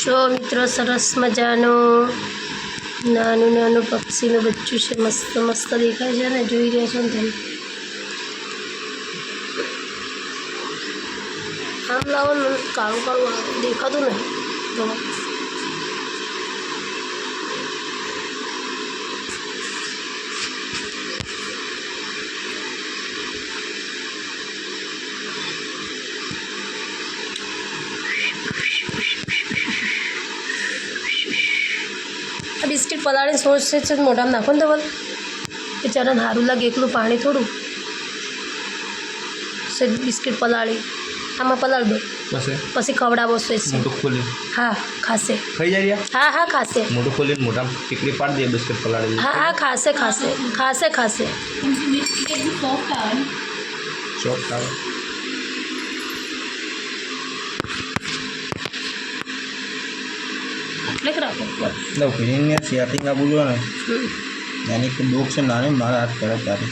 જો મિત્રો સરસ મજાનું નાનું નાનું પક્ષીનું બચ્ચું છે, મસ્ત મસ્ત દેખાય છે ને, જોઈ રહ્યા છો ને તમે. આમ લાવો ને, કાળું કાળું દેખાતું નહીં. તો આ બિસ્કિટ પલાળીને સોચશે છે મોઢામાં નાખો ને તો બોલ બિચારાને સારું લાગે, એકલું પાણી થોડું બિસ્કિટ પલાળી આમાં પલાળ દો, પછી ખવડાવો છે. હા ખાશે, ખાઈ જાય. હા હા ખાશે, મોટું ખોલીને મોઢામાં ટીકડી પાડી દે, બિસ્કિટ પલાળી દે. હા હા ખાશે ખાશે ખાશે ખાશે. સોફ્ટ આવે. એટલે રાખો એટલે ફીને સેટિંગ આપું જોઈએ ને, यानी कि डॉग से नाने मारा हाथ करे तारे.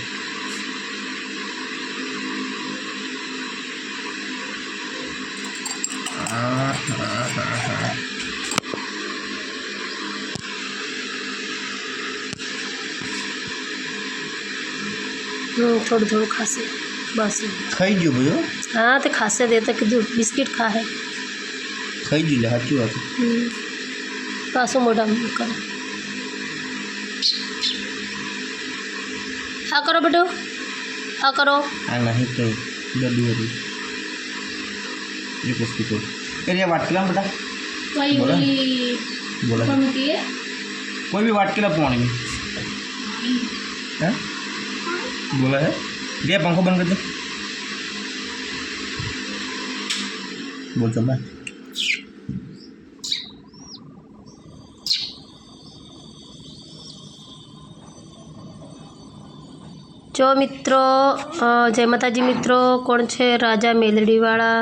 થોડું થોડું ખાશે બસ. ખાઈ ગયું ભાઈ. હા તે ખાશે દે તો કીધું બિસ્કિટ ખાહે. ખાઈ ગયું સાચી વાત. પાછું મોઢામાં કરે. આ કરો બેટો, આ કરો. આ નહીં તો ડબ્બી હતી એક વસ્તુ તો ये वाटकीला बेटा बोला बोला कोई भी वाटकीला पानी में है बोला है ये पंखा बंद कर दे बोल चल જો મિત્રો જય માતાજી મિત્રો, કોણ છે રાજા મેલડીવાળા?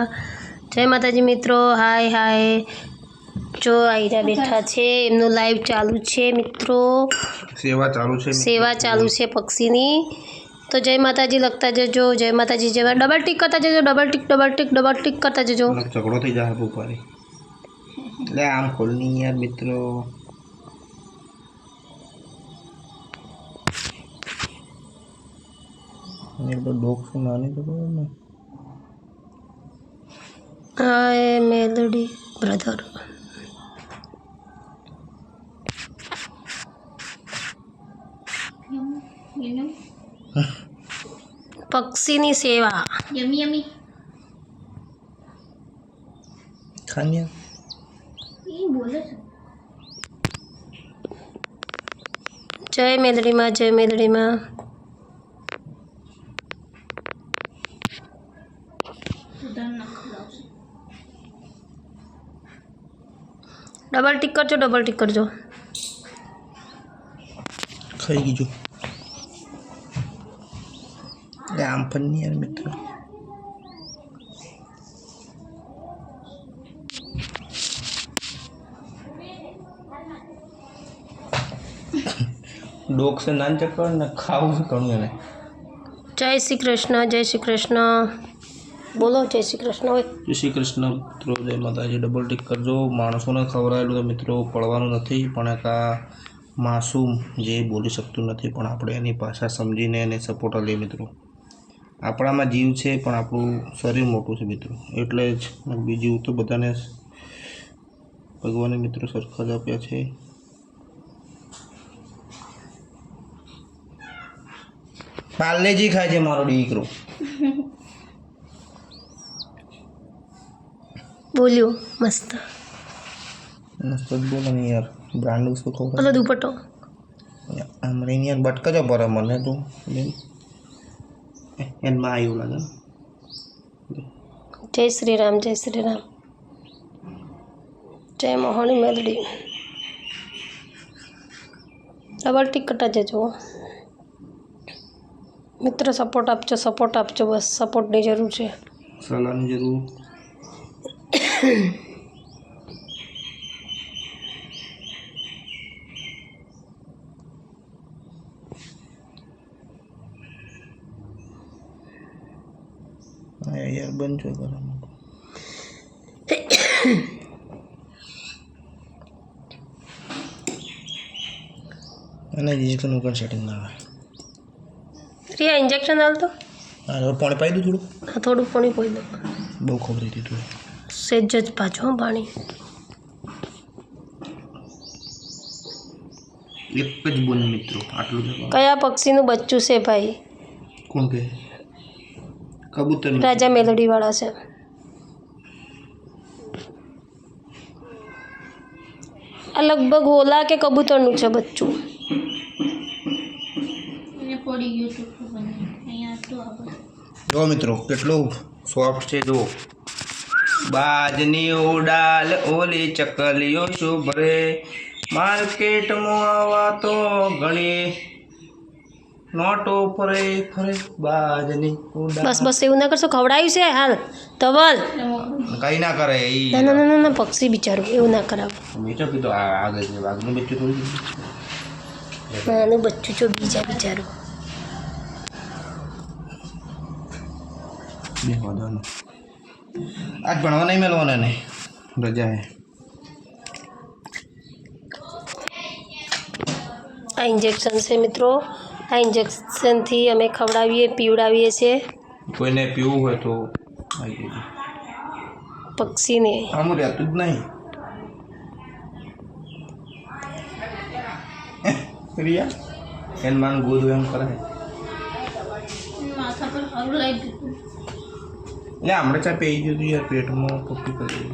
જય માતાજી મિત્રો, હાય હાય. જો આઈરા બેઠા છે, એમનું લાઈવ ચાલુ છે મિત્રો, સેવા ચાલુ છે પક્ષીની. તો જય માતાજી લખતા જજો, જય માતાજી જય. ડબલ ટીક કરતા જજો, ડબલ ટીક કરતા જજો. ઝઘડો થઈ જાય ઉપર એટલે આમ ખોલની યાર મિત્રો. एक तो डॉग से नानी तो ना हाँ ये मेलडी ब्रदर. પક્ષીની સેવા યમી યમી ખાનિયા એ બોલે છે. જય મેલડીમાં, જય મેલડીમાં. ડબલ ટીક કરજો, ડબલ ટીક કરજો. ખાઈ ગયું આમ પણ નહીં યાર મિત્ર. ડોગ સે નાન ચક્કર ને ખાવું છે ઘણું એને. જય શ્રી કૃષ્ણ, જય શ્રી કૃષ્ણ. બોલો જય શ્રી કૃષ્ણ. હોય જય શ્રી કૃષ્ણ મિત્રો, જય માતાજી. ડબલ ટીક કરજો. માણસોને ખવડાવેલું તો મિત્રો પડવાનું નથી, પણ એક આ માસૂમ જે બોલી શકતું નથી, પણ આપણે એની ભાષા સમજીને એને સપોર્ટ લઈએ મિત્રો. આપણામાં જીવ છે પણ આપણું શરીર મોટું છે મિત્રો, એટલે જ બીજું તો બધાને ભગવાને મિત્રો સરખા જ આપ્યા છે. પાર્લેજી ખાય છે મારો દીકરો. બોલ્યું મસ્ત મસ્ત બોલો ને યાર. બ્રાન્ડ उसको खबर ઓલો દુપટ્ટો हमरे યાર બટકા જો પર મને તું એનમાં આવ્યું લાગે. જય શ્રી રામ, જય શ્રી રામ. જય મોહણી મેલડી. ડબલ ટીક કરતા જજો મિત્ર. સપોર્ટ આપજો, સપોર્ટ આપજો, બસ સપોર્ટની જરૂર છે, સલાહની જરૂર. यार बन जो करो અને ઇન્જેક્શન વગર સેટિંગ ના આવે. રિયા ઇન્જેક્શન હાલ તો હા હવે પાણી પાઈ દઉં થોડું. હા થોડું પાણી પોઈ દો. બહુ ખબર હતી તું. સેજ જ પાછો પાણી. એક જ બોલ મિત્રો આટલું જ. કયા પક્ષીનું બચ્ચું છે ભાઈ? કોણ કહે? કબૂતર. રાજા મેલડીવાળા છે. આ લગભગ હોલા કે કબૂતરનું છે બચ્ચું. જો મિત્રો કેટલું સોફ્ટ છે જો. બાજની ઉડાલ ઓલી ચકલીઓ શુભરે માર્કેટમાં આવા તો ઘણી નોટો ફરે ફરે બાજની ઉડાલ. બસ બસ એવું ના કરશો, ખવડાવ્યું છે હાલ ધવલ. કઈ ના કરે ઈ. ના ના ના ના પક્ષી બિચારું એવું ના કરાવ. મીઠો કીધું આગળ છે વાઘનું બચ્ચું થોડું. નાનું બચ્ચું છો બીજા બિચારું. બે વાંધો નહીં. આજ ભણવા નહીં મેળવાના ને રજા હે. આ ઇન્જેક્શન છે મિત્રો. આ ઇન્જેક્શનથી અમે ખવડાવીએ પીવડાવીએ છીએ કોઈને પીવું હોય તો આવી જજો. પક્ષીને. આમ રહેતું જ નહીં. રિયા એન માન ગોદ એમ કરે. માથા પર સારું લાગી ગયું. એટલે હમણાં ચા પી ગયું યાર પેટમાં પપ્પી કરી.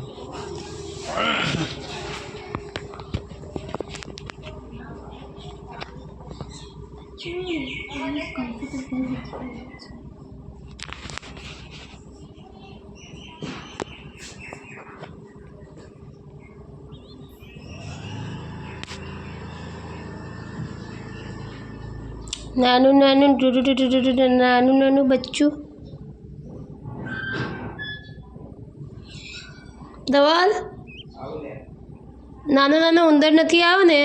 નાનું નાનું નાનું નાનું બચ્ચું. ધવલ નાનો નાનો ઉંદર નથી આવે ને?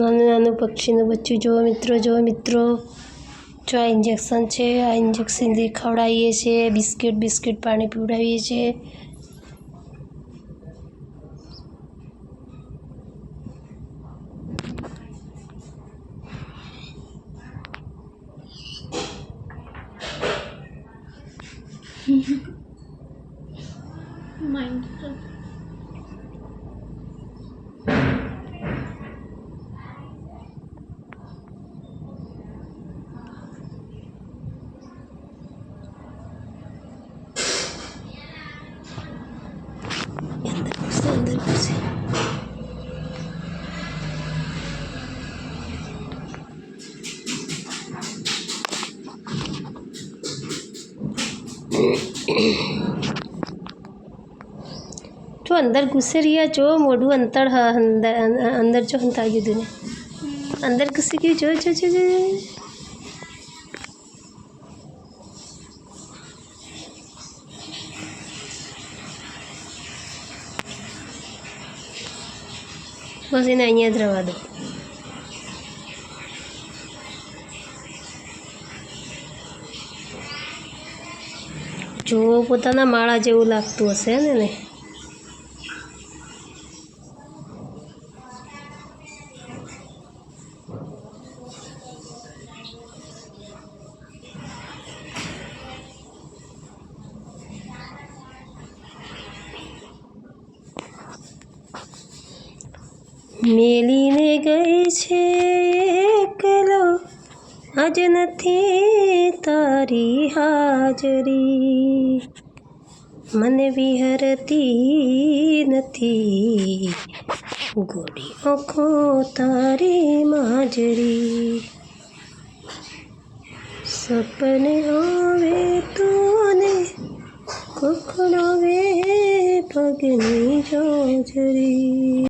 નાનું નાનું પક્ષીનું બચ્ચું જુઓ મિત્રો, જુઓ મિત્રો. જો આ ઇન્જેક્શન છે, આ ઇન્જેક્શનથી ખવડાવીએ છીએ બિસ્કિટ બિસ્કિટ પાણી પીવડાવીએ છીએ. માઇન્ડ અંદર ઘૂસે. જો અંદર ઘૂસે રહ્યા, જો મોઢું અંતર અંદર જો હંતાઈ ગયું ને અંદર ઘૂસી ગયું. જો જો જો જો બસ એને અહીંયા જ રહેવા દો. જો પોતાના માળા જેવું લાગતું હશે ને. મેલીને ગઈ છે એકલો, આજ નથી તારી હાજરી, મને વિહરતી નથી ગોડી આંખો તારી માજરી. સપને આવે તો ને ખોખડાવે પગની જોજરી.